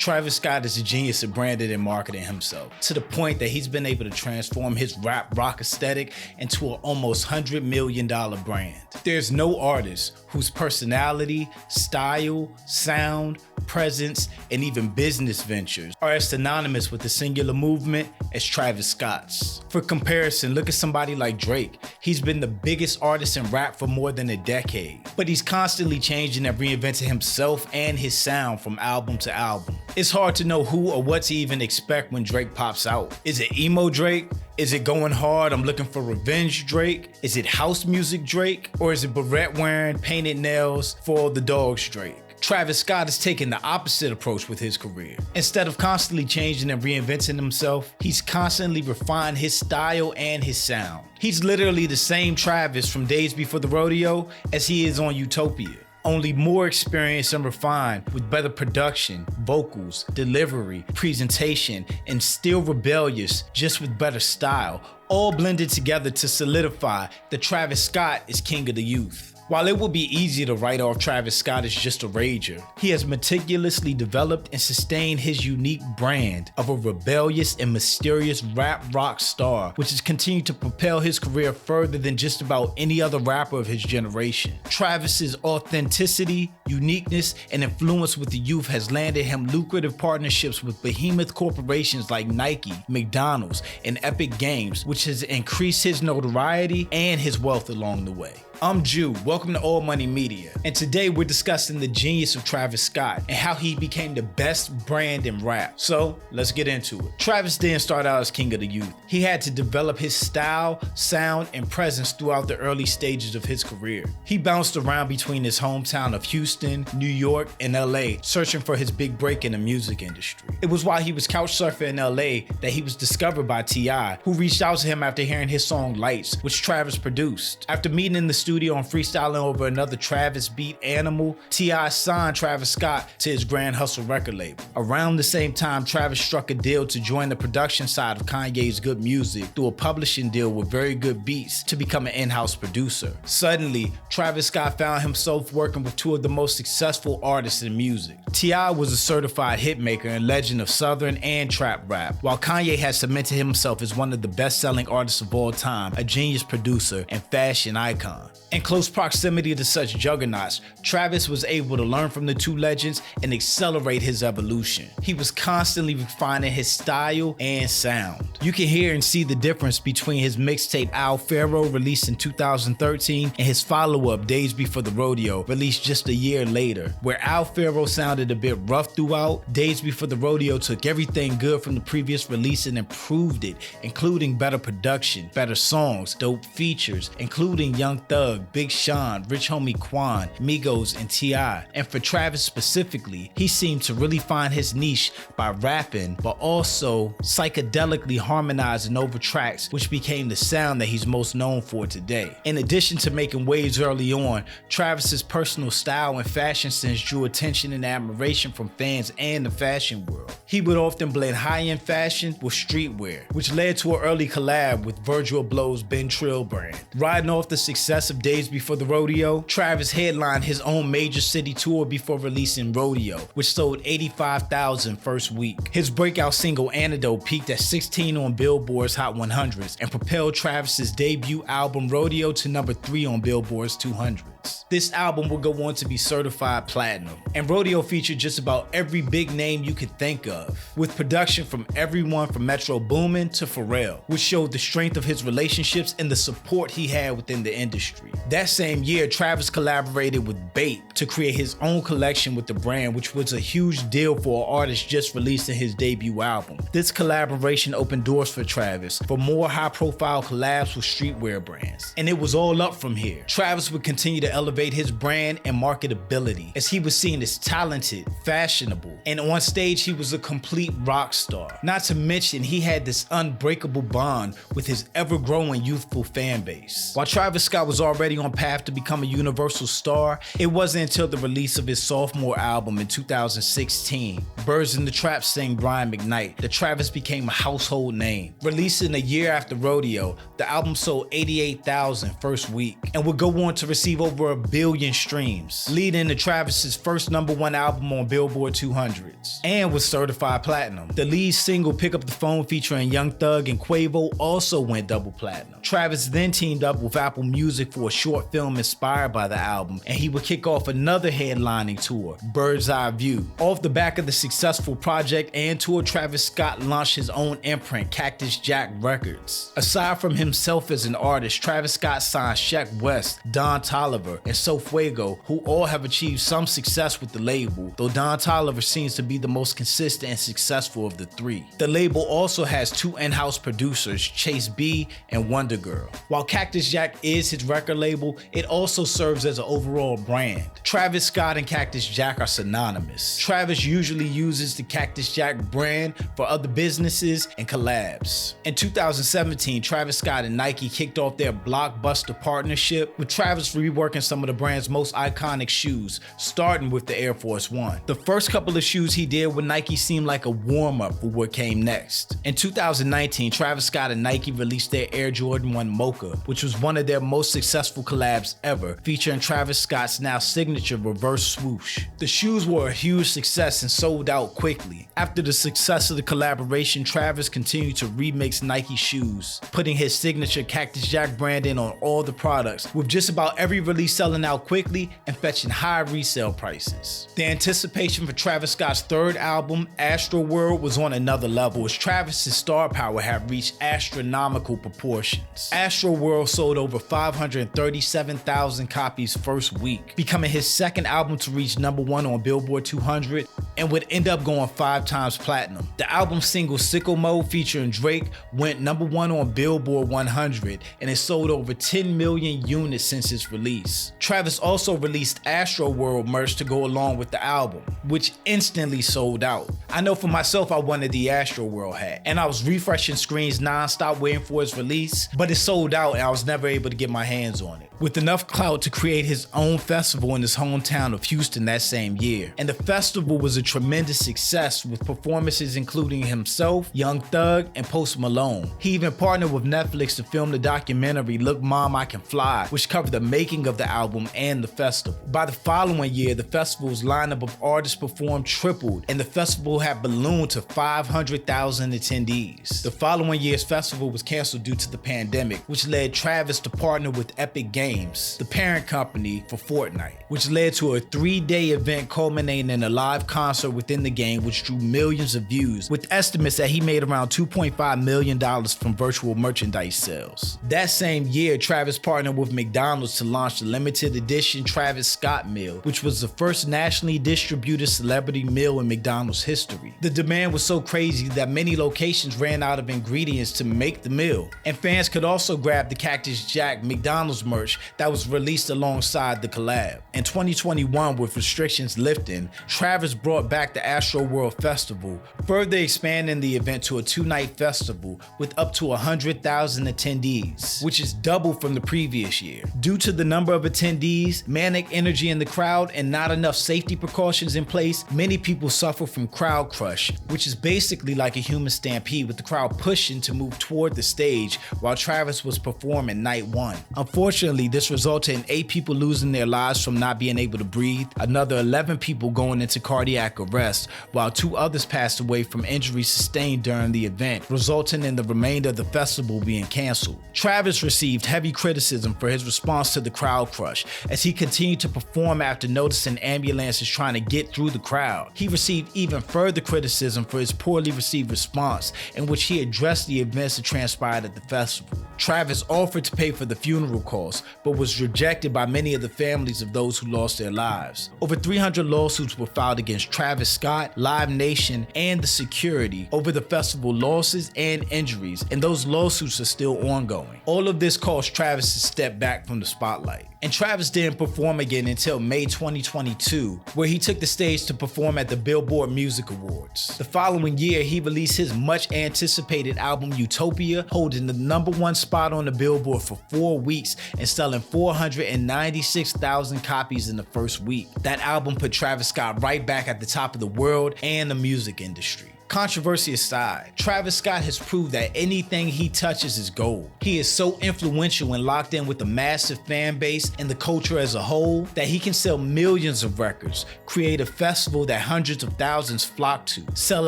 Travis Scott is a genius at branding and marketing himself, to the point that he's been able to transform his rap rock aesthetic into an almost $100 million brand. There's no artist whose personality, style, sound, presence, and even business ventures are as synonymous with the singular movement as Travis Scott's. For comparison, look at somebody like Drake. He's been the biggest artist in rap for more than a decade, but he's constantly changing and reinventing himself and his sound from album to album. It's hard to know who or what to even expect when Drake pops out. Is it emo Drake? Is it going hard, I'm looking for revenge Drake? Is it house music Drake? Or is it beret wearing, painted nails, for all the dogs Drake? Travis Scott is taking the opposite approach with his career. Instead of constantly changing and reinventing himself, he's constantly refined his style and his sound. He's literally the same Travis from Days Before the Rodeo as he is on Utopia, only more experienced and refined with better production, vocals, delivery, presentation, and still rebellious, just with better style, all blended together to solidify that Travis Scott is king of the youth. While it would be easy to write off Travis Scott as just a rager, he has meticulously developed and sustained his unique brand of a rebellious and mysterious rap rock star, which has continued to propel his career further than just about any other rapper of his generation. Travis's authenticity, uniqueness, and influence with the youth has landed him lucrative partnerships with behemoth corporations like Nike, McDonald's, and Epic Games, which has increased his notoriety and his wealth along the way. I'm Jew, welcome to All Money Media, and today we're discussing the genius of Travis Scott and how he became the best brand in rap. So let's get into it. Travis didn't start out as king of the youth. He had to develop his style, sound, and presence throughout the early stages of his career. He bounced around between his hometown of Houston, New York, and LA, searching for his big break in the music industry. It was while he was couch surfing in LA that he was discovered by T.I., who reached out to him after hearing his song Lights, which Travis produced. After meeting in the studio and freestyling over another Travis beat, Animal, T.I. signed Travis Scott to his Grand Hustle record label. Around the same time, Travis struck a deal to join the production side of Kanye's Good Music through a publishing deal with Very Good Beats to become an in-house producer. Suddenly, Travis Scott found himself working with two of the most successful artists in music. T.I. was a certified hitmaker and legend of Southern and trap rap, while Kanye has cemented himself as one of the best-selling artists of all time, a genius producer and fashion icon. In close proximity to such juggernauts, Travis was able to learn from the two legends and accelerate his evolution. He was constantly refining his style and sound. You can hear and see the difference between his mixtape Al Pharaoh, released in 2013, and his follow-up Days Before the Rodeo, released just a year later. Where Al Pharaoh sounded a bit rough throughout, Days Before the Rodeo took everything good from the previous release and improved it, including better production, better songs, dope features, including Young Thug, Big Sean, Rich Homie Quan, Migos, and T.I. And for Travis specifically, he seemed to really find his niche by rapping, but also psychedelically harmonizing over tracks, which became the sound that he's most known for today. In addition to making waves early on, Travis's personal style and fashion sense drew attention and admiration from fans and the fashion world. He would often blend high-end fashion with streetwear, which led to an early collab with Virgil Abloh's Ben Trill brand. Riding off the success of Days Before the Rodeo, Travis headlined his own major city tour before releasing Rodeo, which sold 85,000 first week. His breakout single Antidote peaked at 16 on Billboard's Hot 100s and propelled Travis's debut album Rodeo to number 3 on Billboard's 200s. This album would go on to be certified platinum, and Rodeo featured just about every big name you could think of, with production from everyone from Metro Boomin to Pharrell, which showed the strength of his relationships and the support he had within the industry. That same year, Travis collaborated with Bape to create his own collection with the brand, which was a huge deal for an artist just releasing his debut album. This collaboration opened doors for Travis for more high-profile collabs with streetwear brands, and it was all up from here. Travis would continue to elevate his brand and marketability, as he was seen as talented, fashionable, and on stage he was a complete rock star. Not to mention, he had this unbreakable bond with his ever-growing youthful fan base. While Travis Scott was already on path to become a universal star, it wasn't until the release of his sophomore album in 2016, Birds in the Trap Sing Brian McKnight, that Travis became a household name. Releasing a year after Rodeo, the album sold 88,000 first week and would go on to receive over over 1 billion streams, leading to Travis's first #1 album on Billboard 200s, and was certified platinum. The lead single Pick Up the Phone featuring Young Thug and Quavo also went double platinum. Travis then teamed up with Apple Music for a short film inspired by the album, and he would kick off another headlining tour, Bird's Eye View. Off the back of the successful project and tour, Travis Scott launched his own imprint, Cactus Jack Records. Aside from himself as an artist, Travis Scott signed Sheck West, Don Toliver, and So Fuego, who all have achieved some success with the label, though Don Toliver seems to be the most consistent and successful of the three. The label also has 2 in-house producers, Chase B and Wonder Girl. While Cactus Jack is his record label, it also serves as an overall brand. Travis Scott and Cactus Jack are synonymous. Travis usually uses the Cactus Jack brand for other businesses and collabs. In 2017, Travis Scott and Nike kicked off their blockbuster partnership, with Travis reworking some of the brand's most iconic shoes, starting with the Air Force One. The first couple of shoes he did with Nike seemed like a warm-up for what came next. In 2019, Travis Scott and Nike released their Air Jordan 1 Mocha, which was one of their most successful collabs ever, featuring Travis Scott's now signature reverse swoosh. The shoes were a huge success and sold out quickly. After the success of the collaboration, Travis continued to remix Nike shoes, putting his signature Cactus Jack branding on all the products, with just about every release selling out quickly and fetching high resale prices. The anticipation for Travis Scott's third album, Astro World, was on another level, as Travis's star power had reached astronomical proportions. Astro World sold over 537,000 copies first week, becoming his second album to reach #1 on Billboard 200 and would end up going 5 times platinum. The album single Sicko Mode featuring Drake went #1 on Billboard 100 and it sold over 10 million units since its release. Travis also released Astro World merch to go along with the album, which instantly sold out. I know for myself I wanted the Astro World hat, and I was refreshing screens non-stop waiting for its release, but it sold out and I was never able to get my hands on it. With enough clout to create his own festival in his hometown of Houston that same year. And the festival was a tremendous success, with performances including himself, Young Thug, and Post Malone. He even partnered with Netflix to film the documentary Look Mom, I Can Fly, which covered the making of the album and the festival. By the following year, the festival's lineup of artists performed tripled, and the festival had ballooned to 500,000 attendees. The following year's festival was canceled due to the pandemic, which led Travis to partner with Epic Games, the parent company for Fortnite, which led to a 3-day event culminating in a live concert within the game, which drew millions of views, with estimates that he made around $2.5 million from virtual merchandise sales. That same year, Travis partnered with McDonald's to launch the limited edition Travis Scott meal, which was the first nationally distributed celebrity meal in McDonald's history. The demand was so crazy that many locations ran out of ingredients to make the meal, and fans could also grab the Cactus Jack McDonald's merch that was released alongside the collab. In 2021, with restrictions lifting, Travis brought back the Astro World Festival, further expanding the event to a 2-night festival with up to 100,000 attendees, which is double from the previous year. Due to the number of attendees, manic energy in the crowd, and not enough safety precautions in place, many people suffer from crowd crush, which is basically like a human stampede, with the crowd pushing to move toward the stage while Travis was performing night 1. Unfortunately, this resulted in 8 people losing their lives from not being able to breathe, another 11 people going into cardiac arrest, while 2 others passed away from injuries sustained during the event, resulting in the remainder of the festival being canceled. Travis received heavy criticism for his response to the crowd crush, as he continued to perform after noticing ambulances trying to get through the crowd. He received even further criticism for his poorly received response, in which he addressed the events that transpired at the festival. Travis offered to pay for the funeral costs, but was rejected by many of the families of those who lost their lives. Over 300 lawsuits were filed against Travis Scott, Live Nation, and the security over the festival losses and injuries, and those lawsuits are still ongoing. All of this caused Travis to step back from the spotlight. And Travis didn't perform again until May 2022, where he took the stage to perform at the Billboard Music Awards. The following year, he released his much anticipated album Utopia, holding the #1 spot on the Billboard for 4 weeks and selling 496,000 copies in the first week. That album put Travis Scott right back at the top of the world and the music industry. Controversy aside, Travis Scott has proved that anything he touches is gold. He is so influential and locked in with a massive fan base and the culture as a whole that he can sell millions of records, create a festival that hundreds of thousands flock to, sell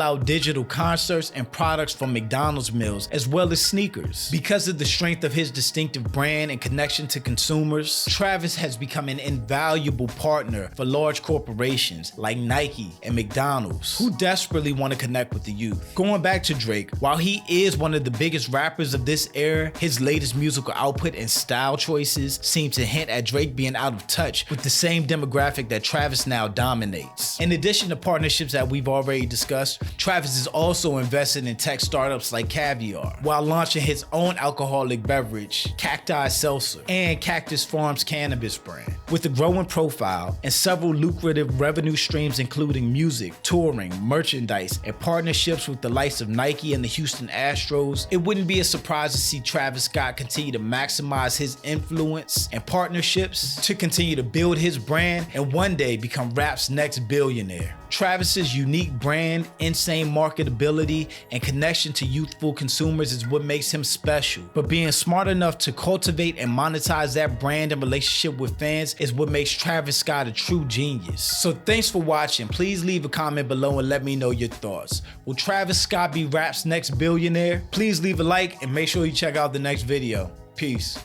out digital concerts and products from McDonald's meals as well as sneakers. Because of the strength of his distinctive brand and connection to consumers, Travis has become an invaluable partner for large corporations like Nike and McDonald's, who desperately want to connect with the youth. Going back to Drake, while he is one of the biggest rappers of this era, his latest musical output and style choices seem to hint at Drake being out of touch with the same demographic that Travis now dominates. In addition to partnerships that we've already discussed, Travis is also invested in tech startups like Caviar, while launching his own alcoholic beverage, Cacti Seltzer, and Cactus Farms cannabis brand. With a growing profile and several lucrative revenue streams including music, touring, merchandise, and partnerships with the likes of Nike and the Houston Astros, it wouldn't be a surprise to see Travis Scott continue to maximize his influence and partnerships to continue to build his brand and one day become rap's next billionaire. Travis's unique brand, insane marketability, and connection to youthful consumers is what makes him special. But being smart enough to cultivate and monetize that brand and relationship with fans is what makes Travis Scott a true genius. So thanks for watching. Please leave a comment below and let me know your thoughts. Will Travis Scott be rap's next billionaire? Please leave a like and make sure you check out the next video. Peace.